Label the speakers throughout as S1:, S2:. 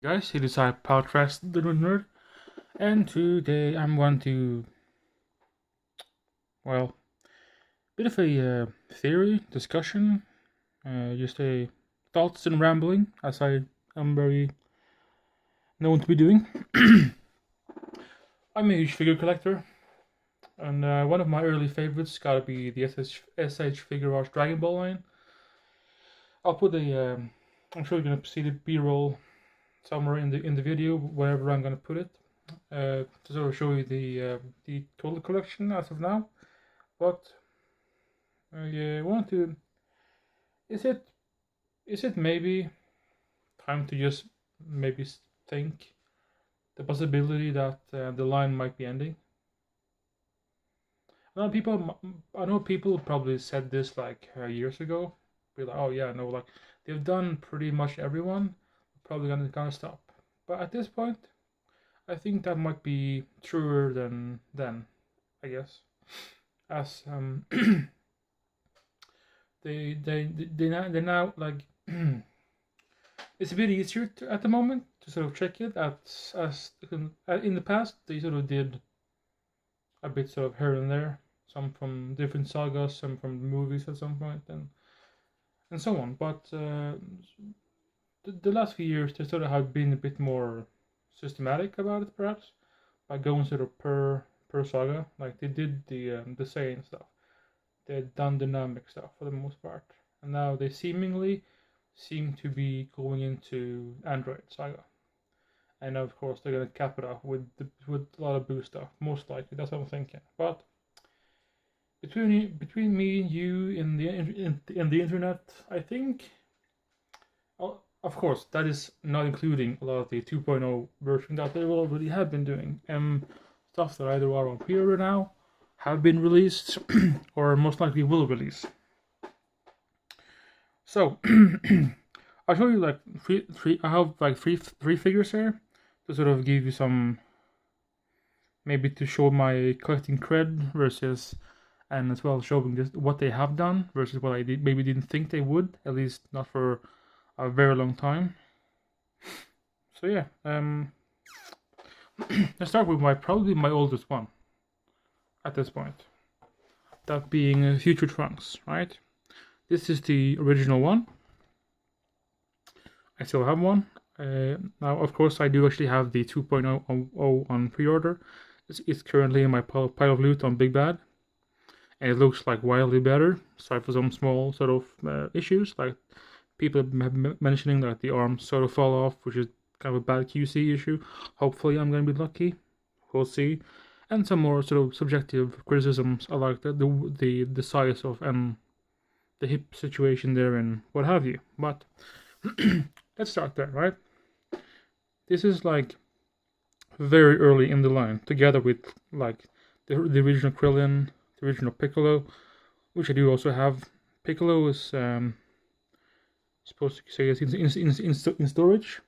S1: Guys, it is I, Paltrast the Nerd, and today I'm going to, well, bit of a theory discussion, just a thoughts and rambling, as I am very known to be doing. I'm a huge figure collector, and one of my early favorites gotta be the SH figuarts Dragon Ball line. I'll put I'm sure you're gonna see the B-roll somewhere in the video, wherever I'm gonna put it. To sort of show you the total collection as of now. But I want to. Is it maybe time to just maybe think the possibility that the line might be ending? I know people probably said this like years ago. Be like, oh yeah, no, like they've done pretty much everyone. Probably gonna stop. But at this point, I think that might be truer than then, I guess. As they now like it's a bit easier at the moment to sort of check it as in the past they sort of did a bit sort of here and there, some from different sagas, some from movies at some point, and so on. But the last few years they sort of have been a bit more systematic about it, perhaps by going sort of per saga, like they did the Saiyan stuff. They've done dynamic stuff for the most part, and now they seem to be going into Android Saga, and of course they're gonna cap it off with a lot of boost stuff. Most likely, that's what I'm thinking. But between me, you, and the internet, I think. Of course, that is not including a lot of the 2.0 version that they already have been doing. Stuff that either are on pre-order now, have been released, or most likely will release. So I'll show you like three. I have like three figures here to sort of give you some, maybe to show my collecting cred versus, and as well showing just what they have done versus what I maybe didn't think they would, at least not for a very long time. So yeah, let's start with probably my oldest one at this point. That being Future Trunks, right? This is the original one. I still have one. Now, of course, I do actually have the 2.0 on pre-order. It's currently in my pile of loot on Big Bad, and it looks like wildly better. Aside for some small sort of issues, like people mentioning that the arms sort of fall off, which is kind of a bad QC issue. Hopefully, I'm going to be lucky. We'll see. And some more sort of subjective criticisms, I like the size of and the hip situation there and what have you. But let's start there, right? This is like very early in the line, together with like the original Krillin, the original Piccolo, which I do also have. Piccolo is supposed to say it's in storage,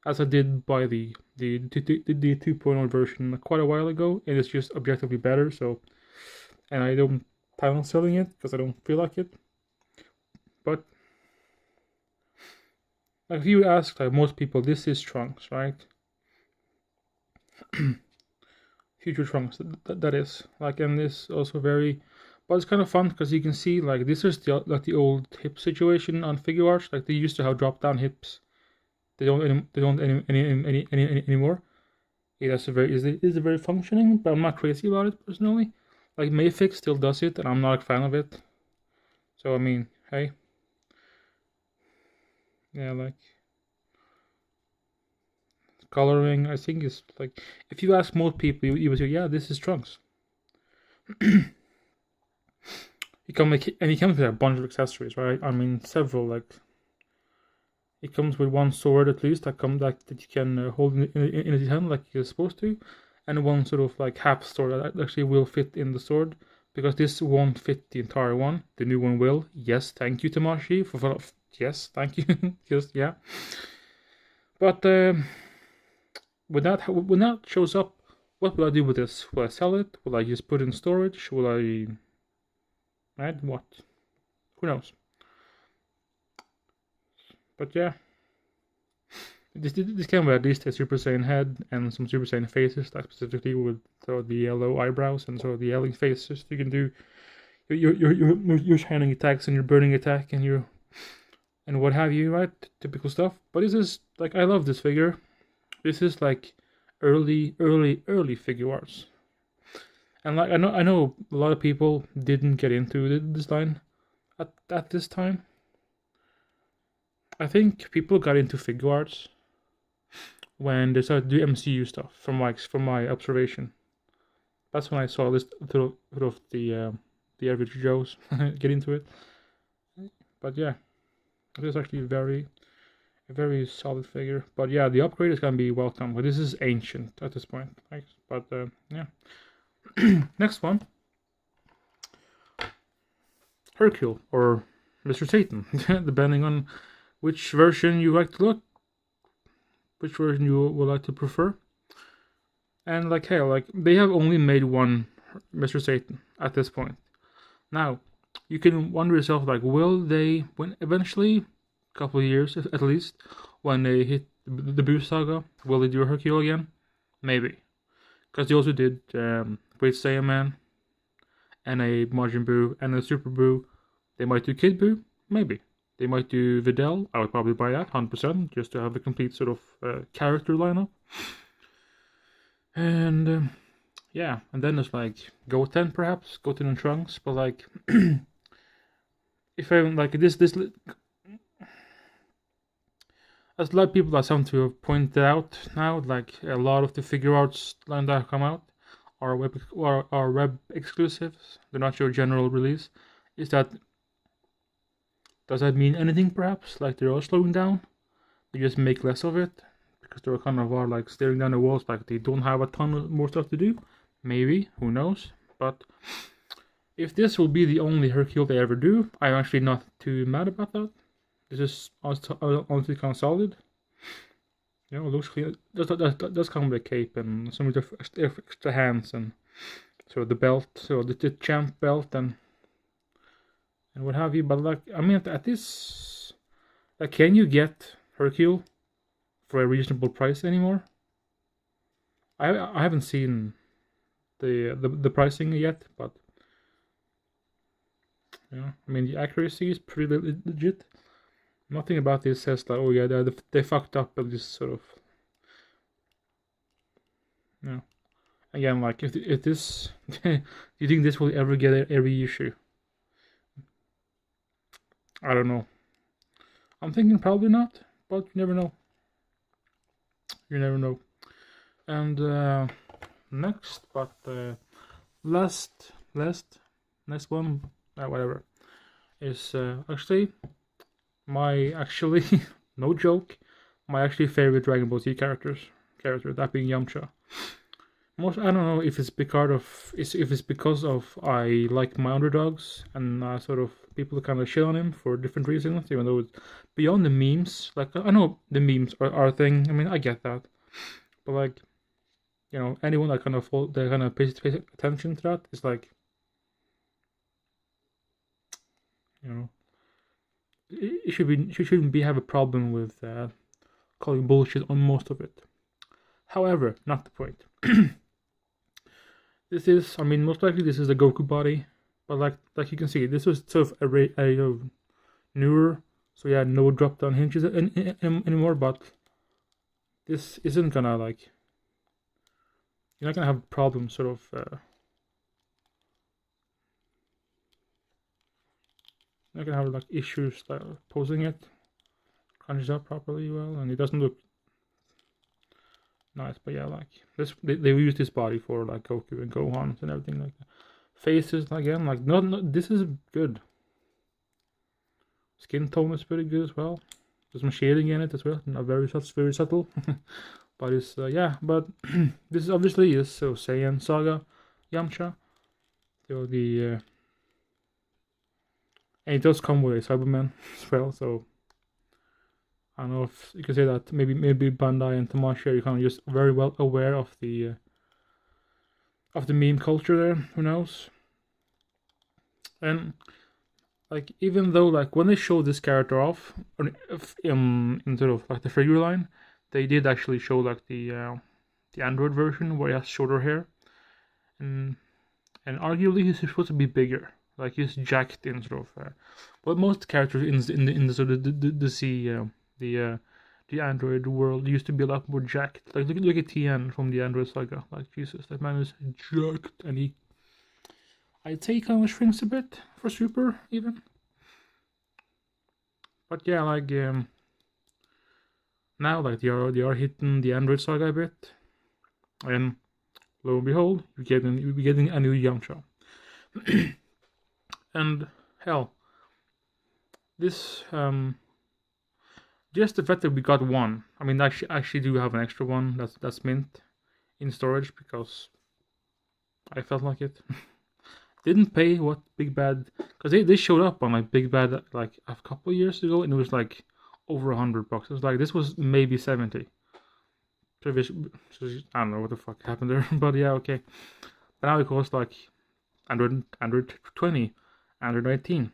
S1: as I did buy the 2.0 version quite a while ago, and it's just objectively better. So, and I don't plan on selling it because I don't feel like it. But like if you ask like most people, this is Trunks, right? Future Trunks, that is like, and this also very, but it's kind of fun because you can see like this is the old hip situation on figuarts. Like they used to have drop down hips. They don't anymore. It is a very functioning, but I'm not crazy about it personally. Like Mayfix still does it, and I'm not a fan of it. So I mean, hey, yeah, like coloring, I think is like if you ask most people, you would say, yeah, this is Trunks. You comes with a bunch of accessories, right? I mean, several like. It comes with one sword at least that you can hold in his hand like you're supposed to, and one sort of like half sword that actually will fit in the sword, because this won't fit the entire one. The new one will. Yes, thank you, Tamashi, for yes, thank you. Just yeah. But when that shows up, what will I do with this? Will I sell it? Will I just put it in storage? Will I? Right? What? Who knows? But yeah, This came with at least a Super Saiyan head and some Super Saiyan faces, like specifically with sort of the yellow eyebrows and sort of the yelling faces. You can do your shining attacks and your burning attack and your and what have you, right? Typical stuff. But this is like, I love this figure. This is like early figuarts. And like I know a lot of people didn't get into this line at this time. I think people got into figuarts when they started to do MCU stuff. From my observation, that's when I saw this sort of the average Joes get into it. But yeah, it is actually a very solid figure. But yeah, the upgrade is gonna be welcome. But this is ancient at this point. But yeah. Next one, Hercule or Mr. Satan, depending on which version you like to look, which version you would like to prefer. And like, hey, like they have only made one Mr. Satan at this point. Now, you can wonder yourself, like, will they, when eventually, a couple of years at least, when they hit the Boo Saga, will they do a Hercule again? Maybe. Because they also did Great Saiyan Man, and a Majin Buu, and a Super Buu. They might do Kid Buu? Maybe. They might do Videl. I would probably buy that, 100%, just to have a complete sort of character lineup. And yeah, and then there's like Goten, perhaps, Goten and Trunks, but like, if I like this, as a lot of people that seem to have pointed out now, like a lot of the figure arts line that have come out are web exclusives. They're not your general release. Does that mean anything? Perhaps like they're all slowing down. They just make less of it because they're kind of are like staring down the walls, like they don't have a ton of more stuff to do. Maybe, who knows? But if this will be the only Hercule they ever do, I'm actually not too mad about that. This is honestly kind of solid. You know, it looks clean. Does come with a cape and some extra hands and so the belt, so the champ belt and what have you. But like, I mean, at this, like, can you get Hercule for a reasonable price anymore? I haven't seen the pricing yet, but yeah, I mean the accuracy is pretty legit. Nothing about this says that, oh yeah, they fucked up and just sort of, you know. Again, like if this, do you think this will ever get a reissue? I don't know. I'm thinking probably not, but you never know. You never know. And next, but next one, whatever, is actually no joke, my actually favorite Dragon Ball Z character, that being Yamcha. I don't know if it's because of I like my underdogs and sort of people kind of shit on him for different reasons, even though it's beyond the memes. Like, I know the memes are a thing. I mean, I get that, but like, you know, anyone that kind of pays attention to that is like, you know, it shouldn't have a problem with calling bullshit on most of it. However, not the point. This is, I mean, most likely this is the Goku body, but like you can see, this was sort of a newer, so yeah, no drop down hinges anymore. But this isn't gonna like, you're not gonna have problems sort of. You're not gonna have like issues posing it, crunches up properly well, and it doesn't look nice. But yeah, like this, they use this body for like Goku and Gohan and everything like that. Faces again, like not this is good. Skin tone is pretty good as well. There's some shading in it as well, not very subtle. But it's yeah. But this is obviously is so Saiyan Saga Yamcha. So the and it does come with a Cyberman as well. So I don't know if you could say that maybe Bandai and Tamashii are kind of just very well aware of the meme culture there. Who knows? And like, even though like when they show this character off in sort of like the figure line, they did actually show like the Android version where he has shorter hair, and arguably he's supposed to be bigger. Like he's jacked in sort of. But most characters in the sort of the Android world used to be a lot more jacked. Like look at Tien from the Android saga. Like Jesus, that man is jacked, and I'd say he kind of shrinks a bit for Super even. But yeah, like now like they are hitting the Android saga a bit, and lo and behold, you're getting a new Yamcha. And hell, this just the fact that we got one. I mean, actually do have an extra one that's mint in storage because I felt like it. Didn't pay what Big Bad, because they showed up on like Big Bad like a couple of years ago, and it was like over $100. It was like this was maybe 70. I don't know what the fuck happened there, but yeah, okay. But now it costs like Android 20, Android 19.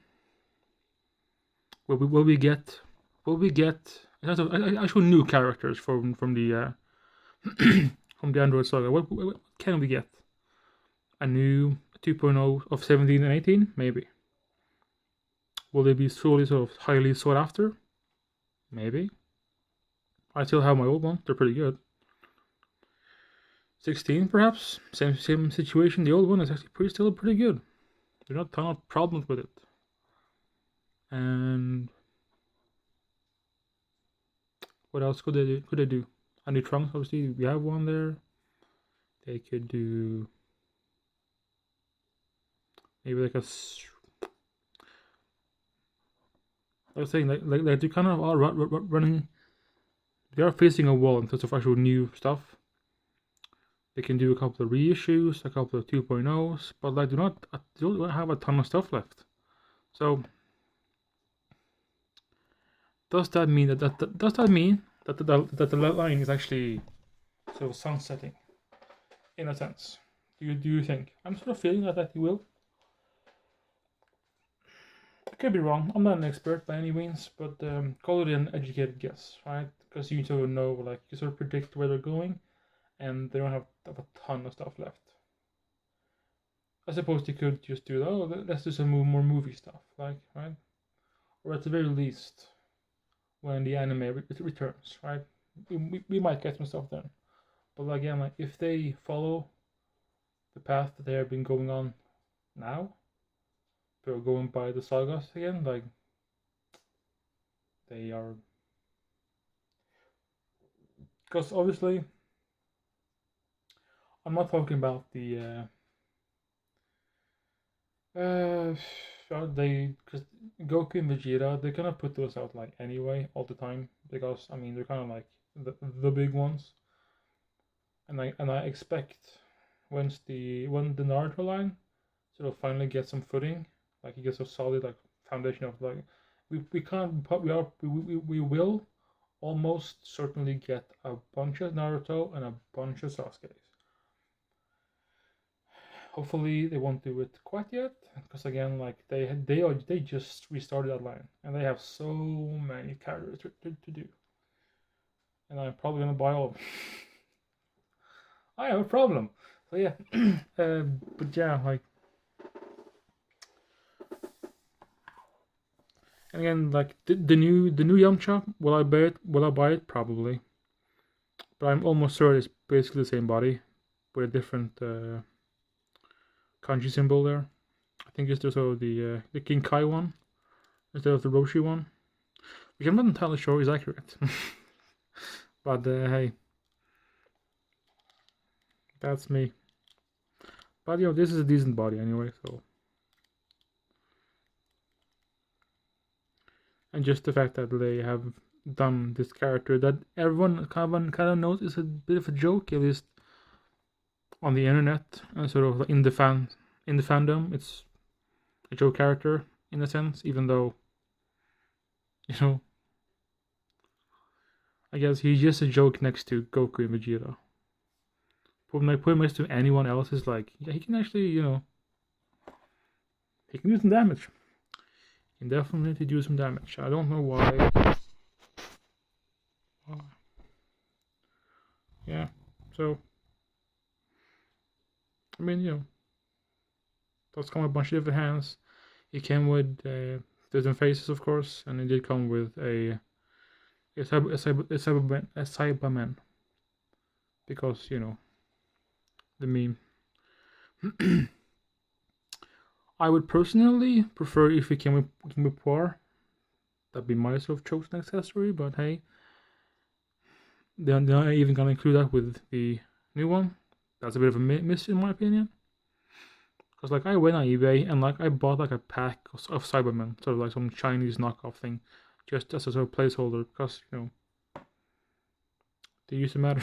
S1: Will we get actual new characters from the from the Android saga? What can we get? A new 2.0 of 17 and 18, maybe. Will they be solely sort of highly sought after? Maybe. I still have my old ones; they're pretty good. 16, perhaps, same situation. The old one is actually still pretty good. There's not a ton of problems with it. And what else could they do? A new trunks, obviously. We have one there. They could do maybe like a. I was saying like they kind of are running. They are facing a wall in terms of actual new stuff. They can do a couple of reissues, a couple of 2.0s, but like they don't have a ton of stuff left. So does that mean that the line is actually sort of sunsetting, in a sense? Do you think? I'm sort of feeling that it will. I could be wrong. I'm not an expert by any means, but call it an educated guess, right? Because you sort of know, like you sort of predict where they're going, and they don't have a ton of stuff left. I suppose they could just do, let's do some more movie stuff, like, right? Or at the very least, when the anime returns, right? We might get some stuff then. But again, like if they follow the path that they have been going on now, they're going by the sagas again, like they are. Because obviously, I'm not talking about the because Goku and Vegeta, they're gonna put those out like anyway all the time, because I mean they're kind of like the big ones, and I expect when the Naruto line sort of finally gets some footing, like it gets a solid like foundation of like we will almost certainly get a bunch of Naruto and a bunch of Sasuke's. Hopefully they won't do it quite yet, because again, like they just restarted that line, and they have so many characters to do, and I'm probably gonna buy all of them. I have a problem. So yeah, but yeah, like, and again, like the new Yamcha, will I buy it? Will I buy it? Probably, but I'm almost sure it's basically the same body with a different kanji symbol there. I think it's also the King Kai one instead of the Roshi one, which I'm not entirely sure is accurate. But hey, that's me. But this is a decent body anyway, so. And just the fact that they have done this character that everyone kind of knows is a bit of a joke, at least on the internet, and sort of in the fandom, it's a joke character in a sense, even though, I guess he's just a joke next to Goku and Vegeta. Put him next to anyone else is like, yeah, he can actually, he can do some damage. He can definitely do some damage. I don't know why. So, I mean, does come with a bunch of different hands. It came with different faces, of course, and it did come with a Cyberman, because the meme. I would personally prefer if it came with Poir. That'd be my sort of chosen accessory, but hey, they're not even gonna include that with the new one. That's a bit of a miss in my opinion. Because like I went on eBay and like I bought like a pack of Cybermen, sort of like some Chinese knockoff thing, just as a sort of placeholder, because they used to matter.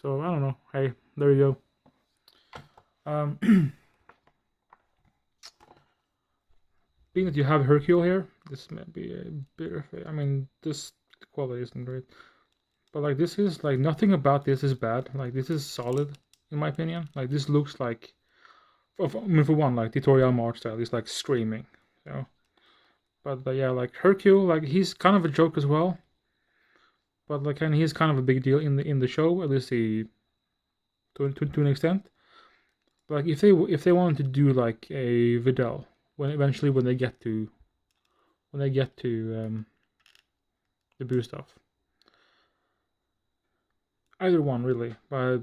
S1: So I don't know. Hey, there you go. Being that you have Hercule here, this might be a bit of I mean, this quality isn't great, but like this is like nothing about this is bad. Like this is solid in my opinion. Like this looks like, I mean, for one, like the Toriyama art style is like screaming, But yeah, like Hercule, like he's kind of a joke as well. But like, and he's kind of a big deal in the show, at least to an extent. But like if they wanted to do like a Videl, when they get to the Boo stuff, either one really. But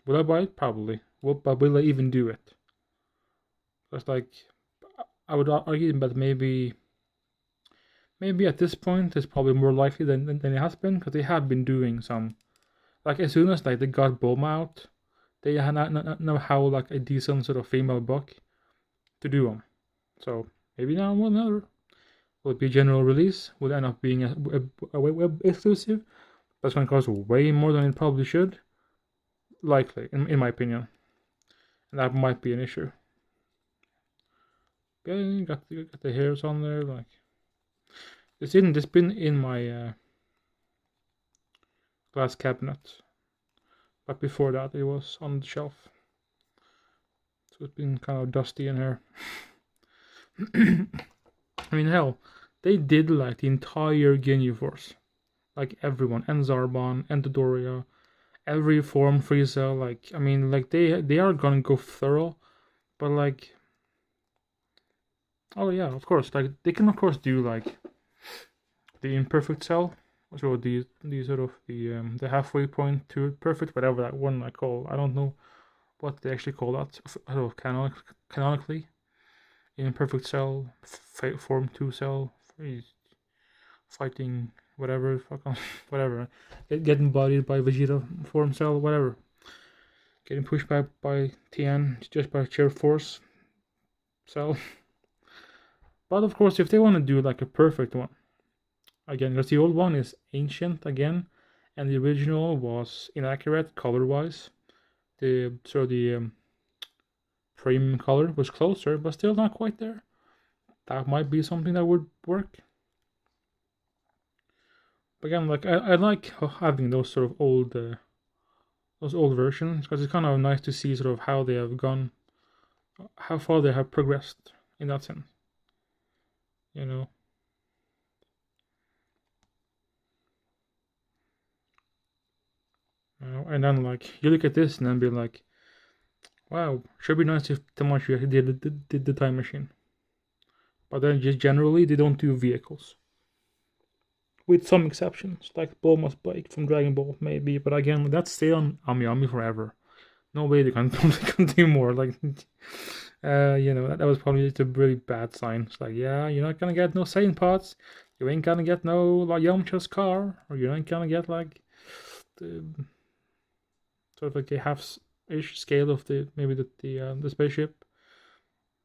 S1: will I buy it? Probably. But will I even do it? Because like I would argue that maybe at this point it's probably more likely than it has been, because they have been doing some, like as soon as like they got Bulma out, they had not know how like a decent sort of female book to do them. So maybe now one another. Will it be a general release? Will it end up being a web exclusive? That's going to cost way more than it probably should. Likely, in my opinion. And that might be an issue. Yeah, you got the hairs on there. Like, it's been in my glass cabinet. But before that, it was on the shelf. So it's been kind of dusty in here. I mean, hell, they did like the entire Ginyu Force. Like everyone, and Zarbon, and Dodoria, every form Frieza. Like, I mean, like they are gonna go thorough, but like, oh yeah, of course, like they can of course do like the imperfect cell, so the sort of the halfway point to perfect, whatever that one I call. I don't know what they actually call that. Sort of canonically, imperfect cell, form 2 cell, fighting whatever, whatever, getting bodied by Vegeta form cell, whatever, getting pushed back by Tien just by sheer force cell. But of course, if they want to do like a perfect one, again, because the old one is ancient again, and the original was inaccurate color-wise. The premium color was closer, but still not quite there. That might be something that would work. But again, like I like having those sort of old versions, because it's kind of nice to see sort of how they have gone, how far they have progressed in that sense. And then like you look at this and then be like, wow, should be nice if Tamashi did the time machine. But then just generally they don't do vehicles. With some exceptions, like Bulma's bike from Dragon Ball maybe, but again that's still on Ami forever. No way they can do more. Like that was probably just a really bad sign. It's like, yeah, you're not gonna get no Saiyan pods, you ain't gonna get no like Yamcha's car, or you ain't gonna get like the sort of like a half-ish scale of maybe the spaceship.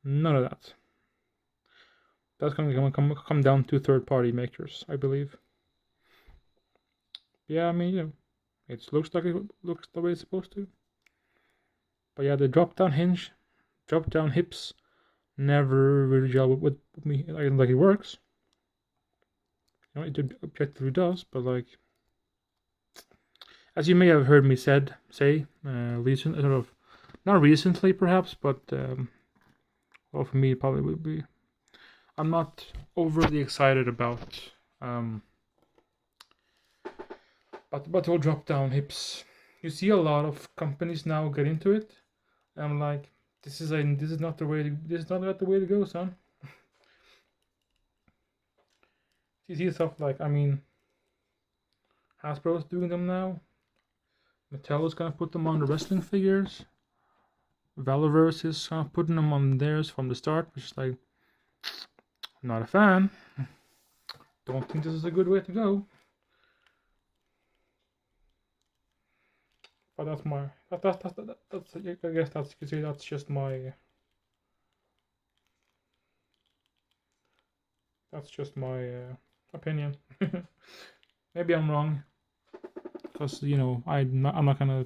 S1: None of that. That's gonna come down to third-party makers, I believe. Yeah, I mean, it looks like it looks the way it's supposed to. But yeah, the drop-down hinge, drop-down hips, never really gel with me. Like it works. It objectively does, but like, as you may have heard me say, recent sort of, not recently perhaps, but well, for me it probably would be. I'm not overly excited about But will drop down hips. You see a lot of companies now get into it. And I'm like, this is not the way to go, son. You see stuff like, I mean, Hasbro's doing them now. Mattel is gonna put them on the wrestling figures. Valorverse is kind of putting them on theirs from the start, which is like, I'm not a fan. Don't think this is a good way to go. But that's my that's I guess that's you could say that's just my opinion. Maybe I'm wrong, because you know I'm not gonna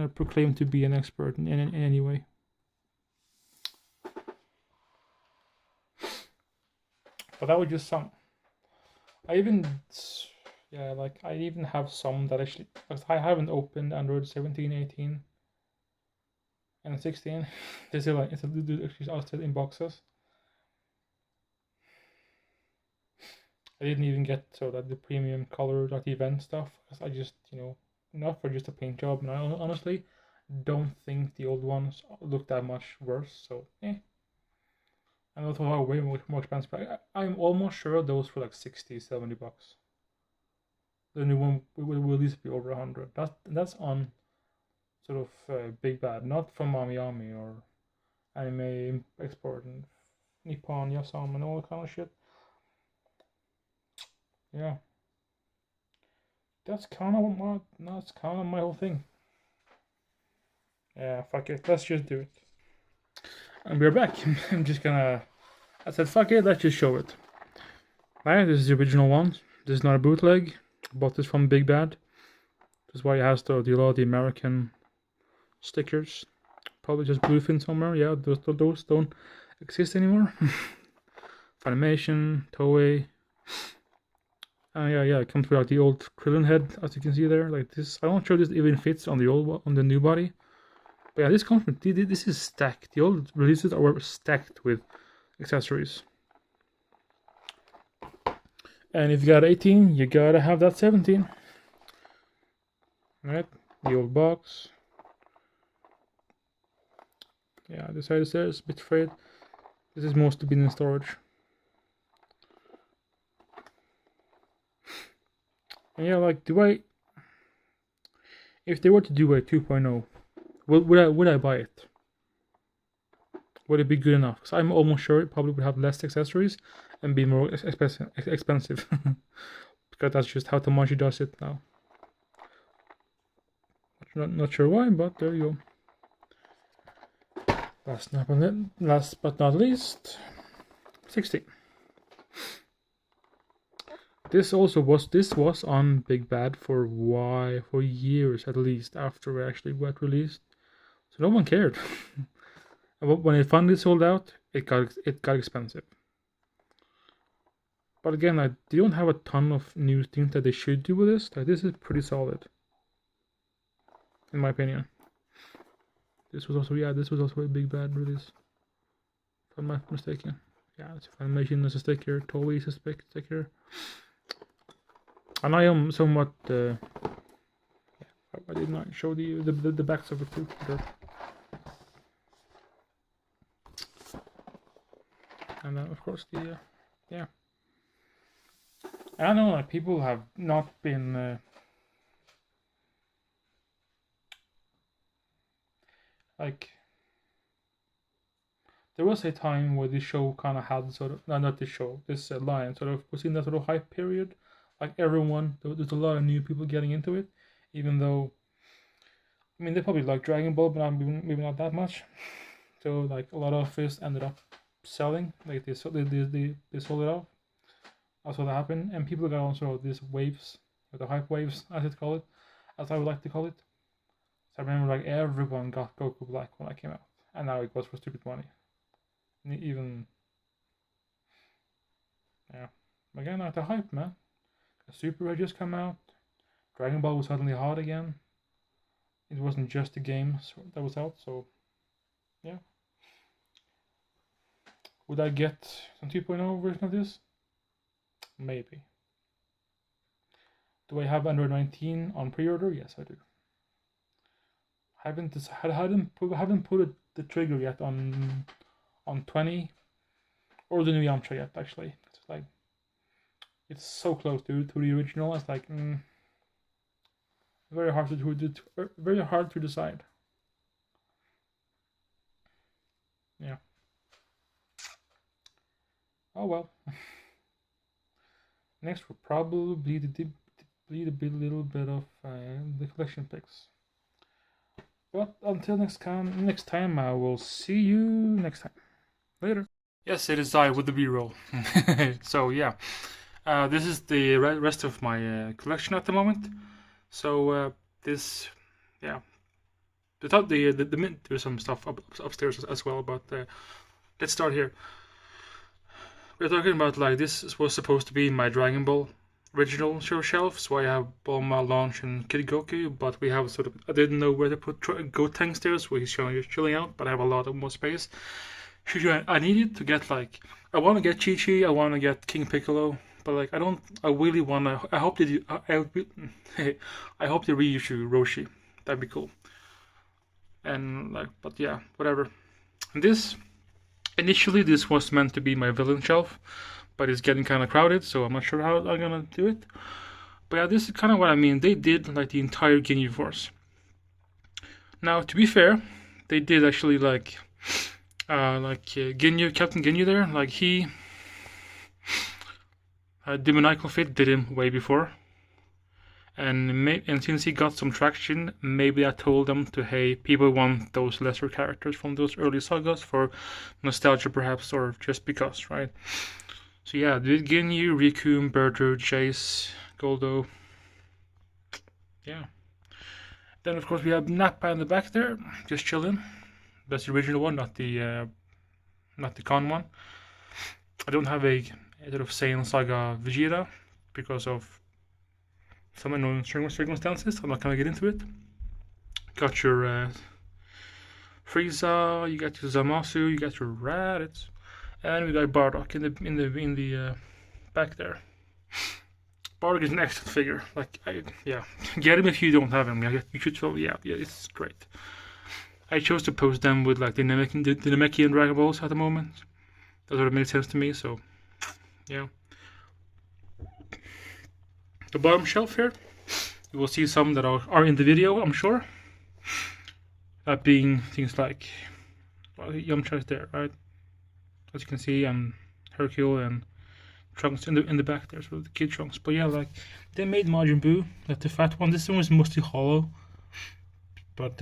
S1: proclaim to be an expert in any way. But that was just some. I even have some that actually, because I haven't opened Android 17, 18, and 16. They still actually outside in boxes. I didn't even get the premium color event stuff, because I just not for just a paint job, and I honestly don't think the old ones look that much worse. So and also are way more expensive. I'm almost sure those were like 60, 70 bucks. The new one will at least be over 100. That's on sort of Big Bad, not from Mami or Anime Export and Nippon Yasam and all that kind of shit. Yeah, that's kind of my whole thing. Yeah, fuck it, let's just do it. And we're back. I said fuck it, let's just show it. Right, this is the original one. This is not a bootleg. I bought this from Big Bad. That's why it has a lot of the American stickers. Probably just bluefin somewhere. Yeah, those don't exist anymore. Funimation, Toei. Yeah, it comes with like the old Krillin head, as you can see there. Like this, I'm not sure this even fits on the new body. But yeah, this comes with this is stacked. The old releases are stacked with accessories. And if you got 18, you gotta have that 17. Right, the old box. Yeah, this side is there, it's a bit frayed. This is mostly been in storage. And yeah, like, if they were to do a 2.0, would I buy it? Would it be good enough? Because I'm almost sure it probably would have less accessories and be more expensive. Because that's just how Tamashi does it now. Not sure why, but there you go. Last but not least, 16. This was on Big Bad for years at least after it actually got released, so no one cared. When it finally sold out, it got expensive. But again, they don't have a ton of new things that they should do with this. Like, this is pretty solid, in my opinion. This was also a Big Bad release, if I'm not mistaken. Yeah, it's Funimation as a sticker, Toei is a sticker. And I am somewhat. I did not show the backs of it too. And of course yeah. I know like people have not been like. There was a time where this show kind of had sort of not this show, this line sort of was in that sort of hype period. Like everyone, there's a lot of new people getting into it, even though, I mean, they probably like Dragon Ball, but maybe not that much. So like a lot of this ended up selling, like they sold it off. That's what happened, and people got also these waves, or the hype waves, as I would like to call it. So I remember like everyone got Goku Black when I came out, and now it goes for stupid money. Even yeah, again, like the hype, man. Super had just come out. Dragon Ball was suddenly hot again. It wasn't just the game that was out, so yeah. Would I get some 2.0 version of this? Maybe. Do I have Android 19 on pre-order? Yes, I do. Haven't put the trigger yet on 20 or the new Yamcha yet. Actually, it's like it's so close to the original. It's like very hard very hard to decide. Yeah. Oh well. Next will probably be a little bit of the collection picks. But until next time, I will see you next time. Later. Yes, it is I with the B-roll. So yeah, this is the rest of my collection at the moment. So this, yeah, there's some stuff upstairs as well, but let's start here. We're talking about like this was supposed to be my Dragon Ball original shelf, so I have Bulma, Launch, and Kid Goku, but we have sort of I didn't know where to put Gotenks there, so he's chilling out, but I have a lot of more space. I needed to get like I want to get Chi-Chi, I want to get King Piccolo, but like I really want to. I hope they do. I hope they reissue Roshi. That'd be cool. And like, but yeah, whatever. And initially this was meant to be my villain shelf, but it's getting kind of crowded, so I'm not sure how I'm gonna do it. But yeah, this is kind of what I mean. They did like the entire Ginyu Force. Now, to be fair, they did actually like Ginyu, Captain Ginyu there. Like he, Demonical Fit did him way before. And since he got some traction, maybe I told them to, hey, people want those lesser characters from those early sagas for nostalgia perhaps, or just because, right? So yeah, did Ginyu, Riku, Bertha, Chase, Goldo. Yeah. Then of course we have Nappa in the back there, just chilling. That's the original one, not the con one. I don't have a sort of Saiyan Saga Vegeta because of some unknown circumstances. I'm not gonna get into it. Got your Frieza, you got your Zamasu, you got your Raditz, and we got Bardock in the back there. Bardock is an excellent figure. Like, yeah, get him if you don't have him. You should totally, yeah, it's great. I chose to post them with like the Namekian Dragon Balls at the moment. That sort of made sense to me. So, yeah. The bottom shelf here, you will see some that are in the video, I'm sure. That being things like, well, Yamcha is there, right? As you can see, and Hercule and Trunks in the back there, so the kid Trunks. But yeah, like they made Majin Buu, like the fat one. This one was mostly hollow, but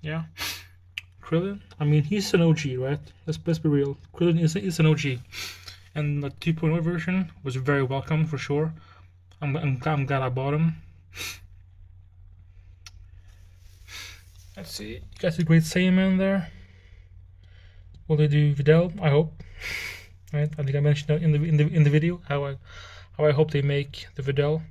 S1: yeah. Krillin, I mean, he's an OG, right? Let's be real. Krillin is an OG. And the 2.0 version was very welcome for sure. I'm glad I bought him. Let's see, you got the Great Saiyaman there. Will they do Videl? I hope. Right? I think I mentioned that in the video how I hope they make the Videl,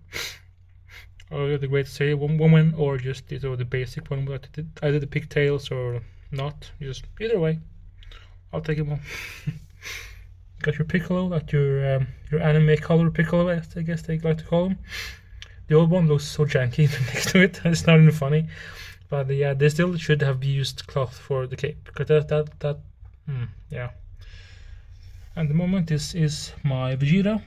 S1: or the Great Saiyan woman, or just the basic one with either the pigtails or not. Just either way, I'll take them all. Got your Piccolo, like your anime color Piccolo, I guess they like to call him. The old one looks so janky next to it. It's not even funny, but yeah, they still should have used cloth for the cape, because yeah. At the moment, this is my Vegeta.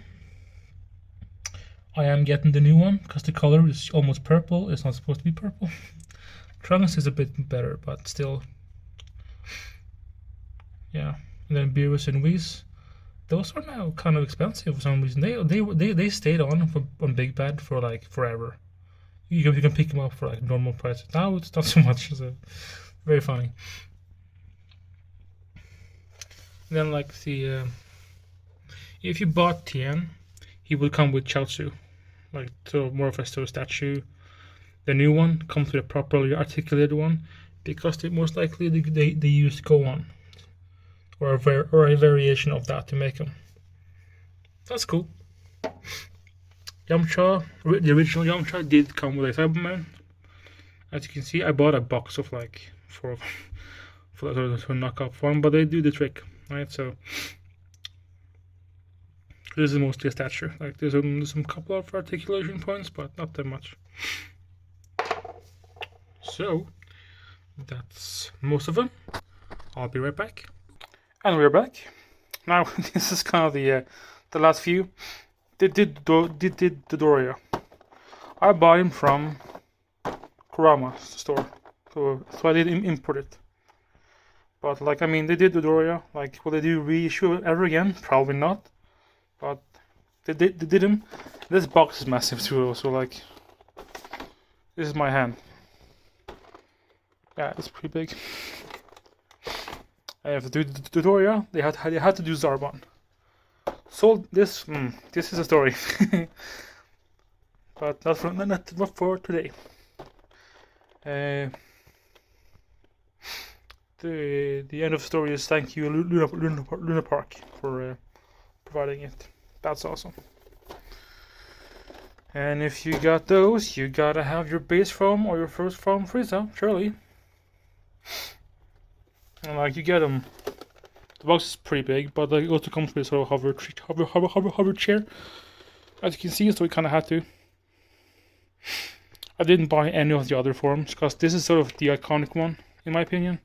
S1: I am getting the new one because the color is almost purple. It's not supposed to be purple. Trunks is a bit better, but still, yeah. And then Beerus and Whis. Those are now kind of expensive for some reason. They stayed on Big Bad for like forever. You can pick them up for like normal prices. Now it's not so much. So very funny. And then like the if you bought Tien, he would come with Chaozu, like so more of a statue. The new one comes with a properly articulated one because most likely they used Gohan. Or a variation of that to make them. That's cool. Yamcha, the original Yamcha did come with a Cyberman. As you can see, I bought a box of like four of them for a knockoff one, but they do the trick, right? So This is mostly a statue. Like there's some couple of articulation points, but not that much. So that's most of them. I'll be right back. And we're back. Now this is kind of the last few. Did the Doria. I bought him from Kurama's store, so I did import it. But like, I mean, they did the Doria. Like, will they do reissue it ever again? Probably not. But they did him. This box is massive too. So like, this is my hand. Yeah, it's pretty big. I have to do the Doria. They had to do Zarbon. Sold this. This is a story, but not for today. The end of the story is thank you Luna Park for providing it. That's awesome. And if you got those, you gotta have your base from or your first from Frieza, surely. And like, you get them. The box is pretty big, but like, it also comes with sort of hover chair, as you can see. So we kind of had to. I didn't buy any of the other forms because this is sort of the iconic one, in my opinion.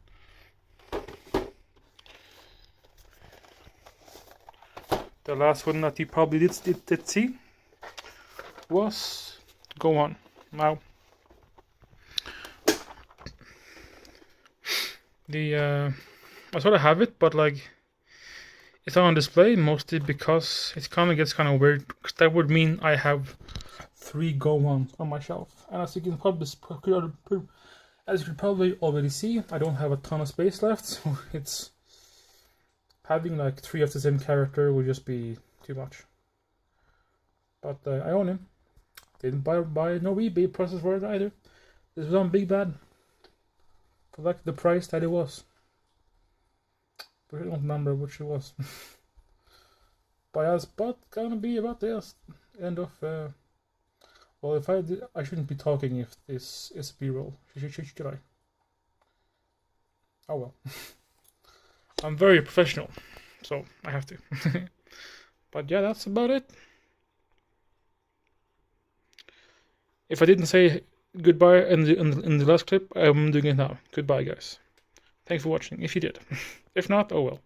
S1: The last one that you probably did see was Gohan. Now, I sort of have it, but like, it's not on display mostly because it kind of gets kind of weird. Because that would mean I have 3 Gohans on my shelf, and as you can probably already see, I don't have a ton of space left, so it's having like 3 of the same character would just be too much. But I own him. Didn't buy no eBay prices for it either. This was on Big Bad for like the price that it was. But I don't remember which it was. But yeah, but gonna be about this end of. Well, if I shouldn't be talking if this is B-roll. Should I? Oh well. I'm very professional, so I have to. But yeah, that's about it. If I didn't say goodbye in the last clip, I'm doing it now. Goodbye, guys. Thanks for watching, if you did. If not, oh well.